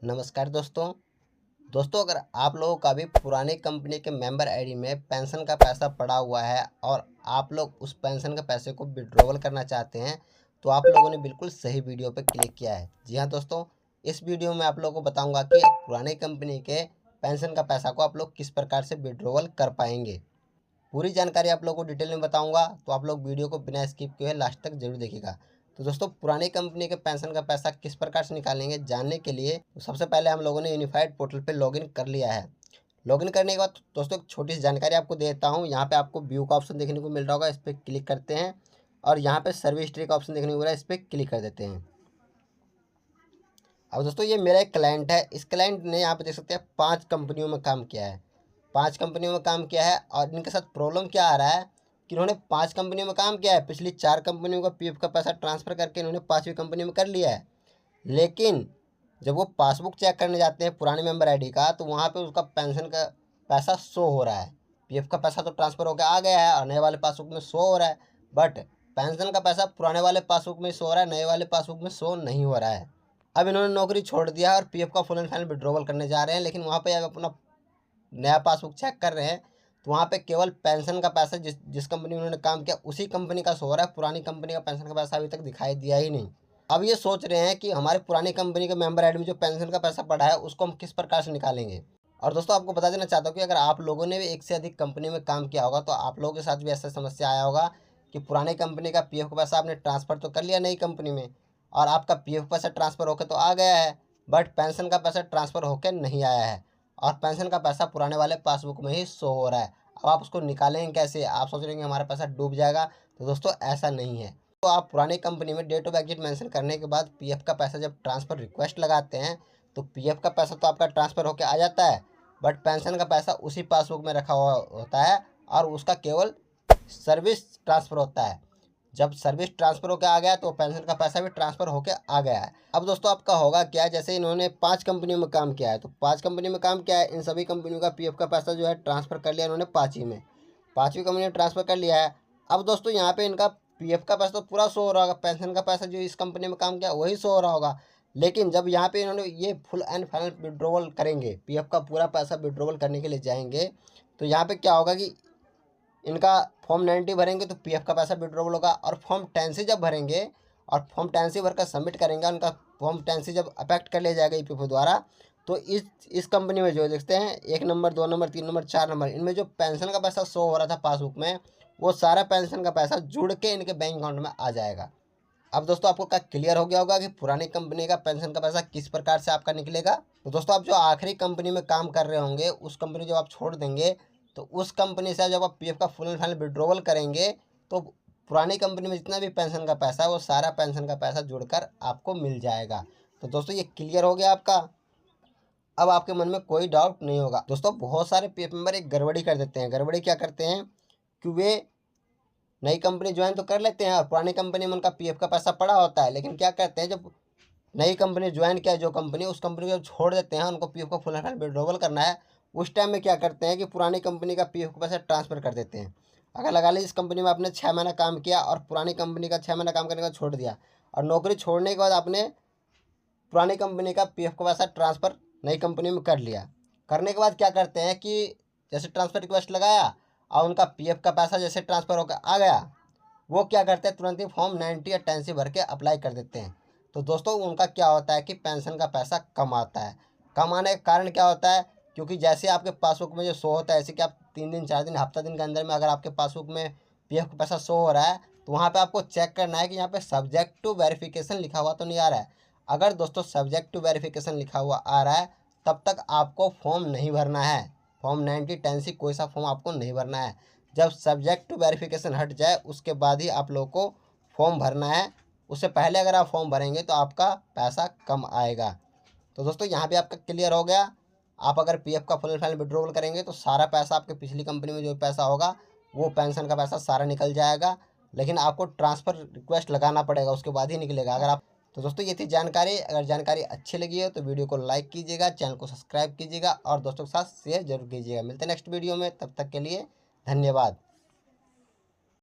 नमस्कार दोस्तों अगर आप लोगों का भी पुरानी कंपनी के मेंबर आईडी में पेंशन का पैसा पड़ा हुआ है और आप लोग उस पेंशन के पैसे को विड्रॉवल करना चाहते हैं तो आप लोगों ने बिल्कुल सही वीडियो पर क्लिक किया है। जी हाँ दोस्तों, इस वीडियो में आप लोगों को बताऊंगा कि पुरानी कंपनी के पेंशन का पैसा को आप लोग किस प्रकार से विड्रॉवल कर पाएंगे। पूरी जानकारी आप लोगों को डिटेल में बताऊंगा, तो आप लोग वीडियो को बिना स्किप किए लास्ट तक जरूर देखिएगा। तो दोस्तों, पुरानी कंपनी के पेंशन का पैसा किस प्रकार से निकालेंगे जानने के लिए तो सबसे पहले हम लोगों ने यूनिफाइड पोर्टल पे लॉगिन कर लिया है। लॉगिन करने के बाद दोस्तों एक छोटी सी जानकारी आपको देता हूँ। यहाँ पे आपको व्यू का ऑप्शन देखने को मिल रहा होगा, इस पर क्लिक करते हैं और यहाँ पे सर्विस हिस्ट्री का ऑप्शन देखने को मिल रहा है, इस पर क्लिक कर देते हैं। अब दोस्तों ये मेरा एक क्लाइंट है, इस क्लाइंट ने यहाँ पे देख सकते हैं 5 कंपनियों में काम किया है। 5 कंपनियों में काम किया है और इनके साथ प्रॉब्लम क्या आ रहा है कि इन्होंने 5 कंपनियों में काम किया है, पिछली 4 कंपनियों का पीएफ का पैसा ट्रांसफ़र करके इन्होंने 5वीं कंपनी में कर लिया है। लेकिन जब वो पासबुक चेक करने जाते हैं पुराने मेंबर आईडी का, तो वहाँ पे उसका पेंशन का पैसा शो हो रहा है। पीएफ का पैसा तो ट्रांसफ़र होकर आ गया है और नए वाले पासबुक में शो हो रहा है, बट पेंशन का पैसा पुराने वाले पासबुक में शो हो रहा है, नए वाले पासबुक में शो नहीं हो रहा है। अब इन्होंने नौकरी छोड़ दिया है और पीएफ का फुल एंड फाइनल विड्रॉवल करने जा रहे हैं, लेकिन वहाँ पे अपना नया पासबुक चेक कर रहे हैं तो वहाँ पे केवल पेंशन का पैसा जिस कंपनी में उन्होंने काम किया उसी कंपनी का शो हो रहा है, पुरानी कंपनी का पेंशन का पैसा अभी तक दिखाई दिया ही नहीं। अब ये सोच रहे हैं कि हमारे पुरानी कंपनी के मेंबर आईडी में जो पेंशन का पैसा पड़ा है उसको हम किस प्रकार से निकालेंगे। और दोस्तों आपको बता देना चाहता हूँ कि अगर आप लोगों ने भी एक से अधिक कंपनी में काम किया होगा तो आप लोगों के साथ भी ऐसा समस्या आया होगा कि पुरानी कंपनी का पीएफ का पैसा आपने ट्रांसफ़र तो कर लिया नई कंपनी में और आपका पीएफ पैसा ट्रांसफ़र होकर तो आ गया है, बट पेंशन का पैसा ट्रांसफ़र होकर नहीं आया है और पेंशन का पैसा पुराने वाले पासबुक में ही शो हो रहा है। अब आप उसको निकालेंगे कैसे? आप सोच रहे हैं हमारा पैसा डूब जाएगा, तो दोस्तों ऐसा नहीं है। तो आप पुरानी कंपनी में डेट ऑफ एग्जिट मेंशन करने के बाद पीएफ का पैसा जब ट्रांसफ़र रिक्वेस्ट लगाते हैं तो पीएफ का पैसा तो आपका ट्रांसफ़र होकर आ जाता है, बट पेंशन का पैसा उसी पासबुक में रखा हुआ होता है और उसका केवल सर्विस ट्रांसफ़र होता है। जब सर्विस ट्रांसफ़र होकर आ गया तो पेंशन का पैसा भी ट्रांसफ़र होकर आ गया है। अब दोस्तों आपका होगा क्या, जैसे इन्होंने 5 कंपनियों में काम किया है, तो 5 कंपनी में काम किया है, इन सभी कंपनियों का पीएफ का पैसा जो है ट्रांसफ़र कर लिया इन्होंने 5वीं में, 5वीं कंपनी में ट्रांसफ़र कर लिया है। अब दोस्तों यहाँ पे इनका पीएफ का पैसा तो पूरा शो हो रहा होगा, पेंशन का पैसा जो इस कंपनी में काम किया वही शो हो रहा होगा। लेकिन जब यहाँ पे इन्होंने ये फुल एंड फाइनल विड्रॉवल करेंगे, पीएफ का पूरा पैसा विड्रॉवल करने के लिए जाएंगे, तो यहाँ पे क्या होगा कि इनका फॉर्म 90 भरेंगे तो पीएफ का पैसा विड्रॉवल होगा और फॉर्म 10C जब भरेंगे और फॉर्म 10C भर कर सबमिट करेंगे, उनका फॉर्म 10C जब अफेक्ट कर लिया जाएगा ईपीएफओ द्वारा, तो इस कंपनी में जो देखते हैं 1 नंबर 2 नंबर 3 नंबर 4 नंबर, इनमें जो पेंशन का पैसा शो हो रहा था पासबुक में वो सारा पेंशन का पैसा जुड़ के इनके बैंक अकाउंट में आ जाएगा। अब दोस्तों आपको क्या क्लियर हो गया होगा कि पुरानी कंपनी का पेंशन का पैसा किस प्रकार से आपका निकलेगा। तो दोस्तों आप जो आखिरी कंपनी में काम कर रहे होंगे उस कंपनी जब आप छोड़ देंगे तो उस कंपनी से जब आप पीएफ का फुल एंड फाइनल विड्रॉवल करेंगे तो पुरानी कंपनी में जितना भी पेंशन का पैसा है वो सारा पेंशन का पैसा जुड़कर आपको मिल जाएगा। तो दोस्तों ये क्लियर हो गया आपका। अब आपके मन में कोई डाउट नहीं होगा। दोस्तों बहुत सारे पीएफ मेंबर एक गड़बड़ी कर देते हैं। गड़बड़ी क्या करते हैं कि वे नई कंपनी ज्वाइन तो कर लेते हैं और पुरानी कंपनी में उनका पीएफ का पैसा पड़ा होता है, लेकिन क्या करते हैं जब नई कंपनी ज्वाइन किया जो कंपनी उस कंपनी को जब छोड़ देते हैं, उनको पीएफ का फुल एंड फाइनल विड्रॉवल करना है, उस टाइम में क्या करते हैं कि पुरानी कंपनी का पीएफ का पैसा ट्रांसफ़र कर देते हैं। अगर लगा लीजिए इस कंपनी में आपने 6 महीना काम किया और पुरानी कंपनी का 6 महीना काम करने के बाद छोड़ दिया और नौकरी छोड़ने के बाद आपने पुरानी कंपनी का पीएफ का पैसा ट्रांसफ़र नई कंपनी में कर लिया। करने के बाद क्या करते हैं कि जैसे ट्रांसफ़र रिक्वेस्ट लगाया और उनका पीएफ का पैसा जैसे ट्रांसफ़र होकर आ गया, वो क्या करते हैं तुरंत ही फॉर्म 90 या 10C भर के अप्लाई कर देते हैं। तो दोस्तों उनका क्या होता है कि पेंशन का पैसा कम आता है। कम आने का कारण क्या होता है, क्योंकि जैसे आपके पासबुक में जो शो होता है ऐसे कि आप 3 दिन 4 दिन हफ्ता दिन के अंदर में अगर आपके पासबुक में पीएफ का पैसा शो हो रहा है तो वहाँ पे आपको चेक करना है कि यहाँ पे सब्जेक्ट टू वेरिफिकेशन लिखा हुआ तो नहीं आ रहा है। अगर दोस्तों सब्जेक्ट टू वेरिफिकेशन लिखा हुआ आ रहा है तब तक आपको फॉर्म नहीं भरना है। फॉर्म 90 10C कोई सा फॉर्म आपको नहीं भरना है। जब सब्जेक्ट टू वेरिफिकेशन हट जाए उसके बाद ही आप लोगों को फॉर्म भरना है। उससे पहले अगर आप फॉर्म भरेंगे तो आपका पैसा कम आएगा। तो दोस्तों यहाँ भी आपका क्लियर हो गया। आप अगर पीएफ का फुल एंड फाइनल विड्रॉवल करेंगे तो सारा पैसा आपके पिछली कंपनी में जो पैसा होगा वो पेंशन का पैसा सारा निकल जाएगा, लेकिन आपको ट्रांसफ़र रिक्वेस्ट लगाना पड़ेगा, उसके बाद ही निकलेगा। अगर आप तो दोस्तों ये थी जानकारी। अगर जानकारी अच्छी लगी हो तो वीडियो को लाइक कीजिएगा, चैनल को सब्सक्राइब कीजिएगा और दोस्तों के साथ शेयर जरूर कीजिएगा। मिलते हैं नेक्स्ट वीडियो में, तब तक के लिए धन्यवाद।